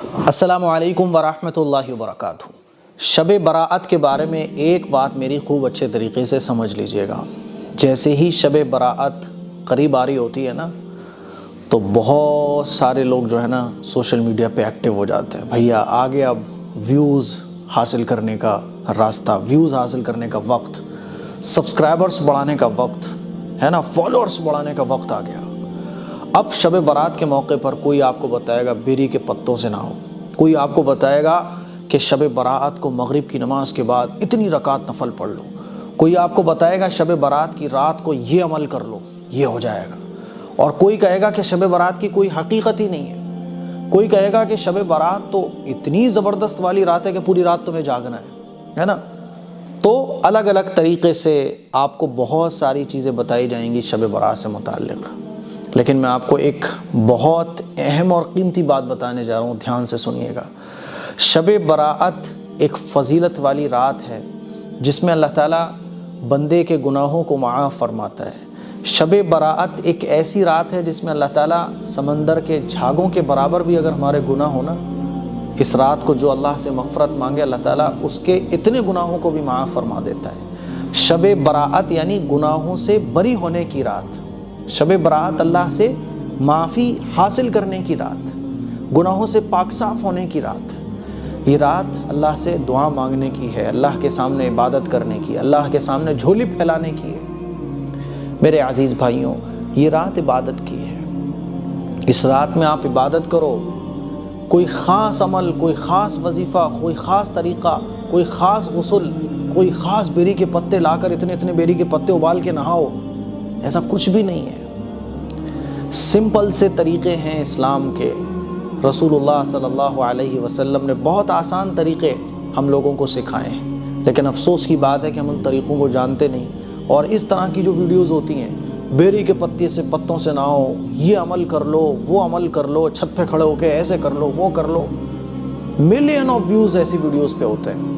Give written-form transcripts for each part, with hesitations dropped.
السلام علیکم ورحمۃ اللہ وبرکاتہ۔ شب برات کے بارے میں ایک بات میری خوب اچھے طریقے سے سمجھ لیجئے گا۔ جیسے ہی شب برات قریب آ رہی ہوتی ہے نا تو بہت سارے لوگ جو ہے نا سوشل میڈیا پہ ایکٹیو ہو جاتے ہیں۔ بھیا آگے اب ویوز حاصل کرنے کا راستہ، ویوز حاصل کرنے کا وقت، سبسکرائبرز بڑھانے کا وقت ہے نا، فالوورز بڑھانے کا وقت آ گیا۔ اب شب برات کے موقع پر کوئی آپ کو بتائے گا بیری کے پتوں سے نہاؤ، کوئی آپ کو بتائے گا کہ شب برات کو مغرب کی نماز کے بعد اتنی رکعت نفل پڑھ لو، کوئی آپ کو بتائے گا شب برات کی رات کو یہ عمل کر لو، یہ ہو جائے گا، اور کوئی کہے گا کہ شب برات کی کوئی حقیقت ہی نہیں ہے، کوئی کہے گا کہ شب برات تو اتنی زبردست والی رات ہے کہ پوری رات تمہیں جاگنا ہے نا۔ تو الگ الگ طریقے سے آپ کو بہت ساری چیزیں بتائی جائیں گی شب برات سے متعلق، لیکن میں آپ کو ایک بہت اہم اور قیمتی بات بتانے جا رہا ہوں، دھیان سے سنیے گا۔ شب برات ایک فضیلت والی رات ہے جس میں اللہ تعالیٰ بندے کے گناہوں کو معاف فرماتا ہے۔ شب برات ایک ایسی رات ہے جس میں اللہ تعالیٰ سمندر کے جھاگوں کے برابر بھی اگر ہمارے گناہ ہو نا، اس رات کو جو اللہ سے مغفرت مانگے اللہ تعالیٰ اس کے اتنے گناہوں کو بھی معاف فرما دیتا ہے۔ شب برات یعنی گناہوں سے بری ہونے کی رات، شب برات اللہ سے معافی حاصل کرنے کی رات، گناہوں سے پاک صاف ہونے کی رات۔ یہ رات اللہ سے دعا مانگنے کی ہے، اللہ کے سامنے عبادت کرنے کی، اللہ کے سامنے جھولی پھیلانے کی ہے۔ میرے عزیز بھائیوں، یہ رات عبادت کی ہے۔ اس رات میں آپ عبادت کرو، کوئی خاص عمل، کوئی خاص وظیفہ، کوئی خاص طریقہ، کوئی خاص غسل، کوئی خاص بیری کے پتے لا کر اتنے بیری کے پتے ابال کے نہاؤ، ایسا کچھ بھی نہیں ہے۔ سمپل سے طریقے ہیں اسلام کے۔ رسول اللہ صلی اللہ علیہ وسلم نے بہت آسان طریقے ہم لوگوں کو سکھائے ہیں، لیکن افسوس کی بات ہے کہ ہم ان طریقوں کو جانتے نہیں، اور اس طرح کی جو ویڈیوز ہوتی ہیں، بیری کے پتوں سے نہاؤ، یہ عمل کر لو، وہ عمل کر لو، چھت پہ کھڑے ہو کے ایسے کر لو، وہ کر لو، ملین آف ویوز ایسی ویڈیوز پہ ہوتے ہیں،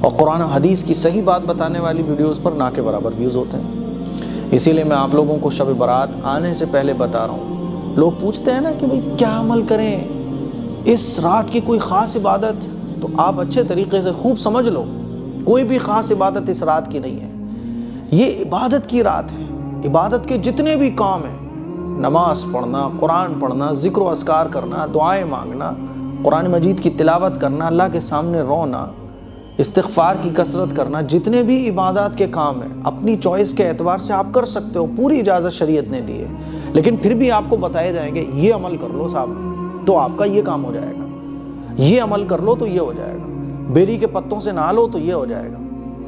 اور قرآن و حدیث کی صحیح بات بتانے والی ویڈیوز پر نہ کے برابر ویوز ہوتے ہیں۔ اسی لیے میں آپ لوگوں کو شب برات آنے سے پہلے بتا رہا ہوں۔ لوگ پوچھتے ہیں نا کہ بھئی کیا عمل کریں، اس رات کی کوئی خاص عبادت؟ تو آپ اچھے طریقے سے خوب سمجھ لو، کوئی بھی خاص عبادت اس رات کی نہیں ہے۔ یہ عبادت کی رات ہے۔ عبادت کے جتنے بھی کام ہیں، نماز پڑھنا، قرآن پڑھنا، ذکر و اذکار کرنا، دعائیں مانگنا، قرآن مجید کی تلاوت کرنا، اللہ کے سامنے رونا، استغفار کی کثرت کرنا، جتنے بھی عبادات کے کام ہیں اپنی چوائس کے اعتبار سے آپ کر سکتے ہو، پوری اجازت شریعت نے دی ہے، لیکن پھر بھی آپ کو بتائے جائیں گے یہ عمل کر لو صاحب تو آپ کا یہ کام ہو جائے گا، یہ عمل کر لو تو یہ ہو جائے گا، بیری کے پتوں سے نہا لو تو یہ ہو جائے گا۔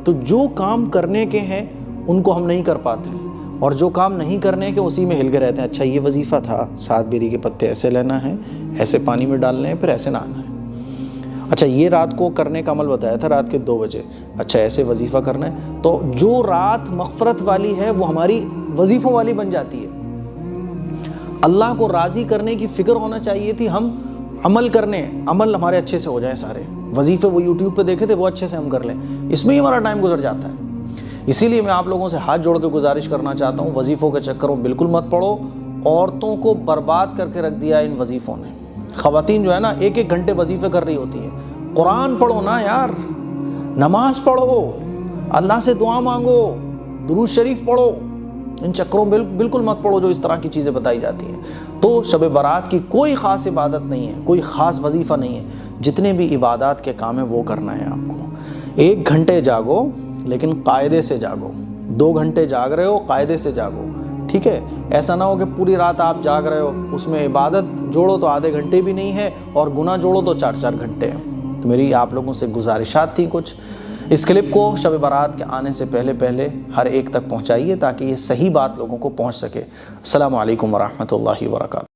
تو جو کام کرنے کے ہیں ان کو ہم نہیں کر پاتے ہیں، اور جو کام نہیں کرنے کے اسی میں ہل کے رہتے ہیں۔ اچھا یہ وظیفہ تھا، 7 بیری کے پتے ایسے لینا ہے، ایسے پانی میں ڈالنے ہیں، پھر ایسے نہانا ہے۔ اچھا یہ رات کو کرنے کا عمل بتایا تھا رات کے 2 بجے، اچھا ایسے وظیفہ کرنا ہے۔ تو جو رات مغفرت والی ہے وہ ہماری وظیفوں والی بن جاتی ہے۔ اللہ کو راضی کرنے کی فکر ہونا چاہیے تھی، ہم عمل کرنے، عمل ہمارے اچھے سے ہو جائیں، سارے وظیفے وہ یوٹیوب پہ دیکھے تھے وہ اچھے سے ہم کر لیں، اس میں ہی ہمارا ٹائم گزر جاتا ہے۔ اسی لیے میں آپ لوگوں سے ہاتھ جوڑ کے گزارش کرنا چاہتا ہوں، وظیفوں کے چکروں بالکل مت پڑو۔ عورتوں کو برباد کر کے رکھ دیا ان وظیفوں نے۔ خواتین جو ہے نا 1-1 گھنٹے وظیفے کر رہی ہوتی ہیں۔ قرآن پڑھو نا یار، نماز پڑھو، اللہ سے دعا مانگو، درود شریف پڑھو، ان چکروں بالکل مت پڑھو جو اس طرح کی چیزیں بتائی جاتی ہیں۔ تو شب برات کی کوئی خاص عبادت نہیں ہے، کوئی خاص وظیفہ نہیں ہے، جتنے بھی عبادات کے کام ہیں وہ کرنا ہے آپ کو۔ 1 گھنٹے جاگو لیکن قاعدے سے جاگو، 2 گھنٹے جاگ رہے ہو قاعدے سے جاگو، ٹھیک ہے؟ ایسا نہ ہو کہ پوری رات آپ جاگ رہے ہو، اس میں عبادت جوڑو تو آدھے گھنٹے بھی نہیں ہے، اور گناہ جوڑو تو 4-4 گھنٹے ہیں۔ تو میری آپ لوگوں سے گزارشات تھیں کچھ۔ اس کلپ کو شب برات کے آنے سے پہلے ہر ایک تک پہنچائیے تاکہ یہ صحیح بات لوگوں کو پہنچ سکے۔ السلام علیکم ورحمۃ اللہ وبرکاتہ۔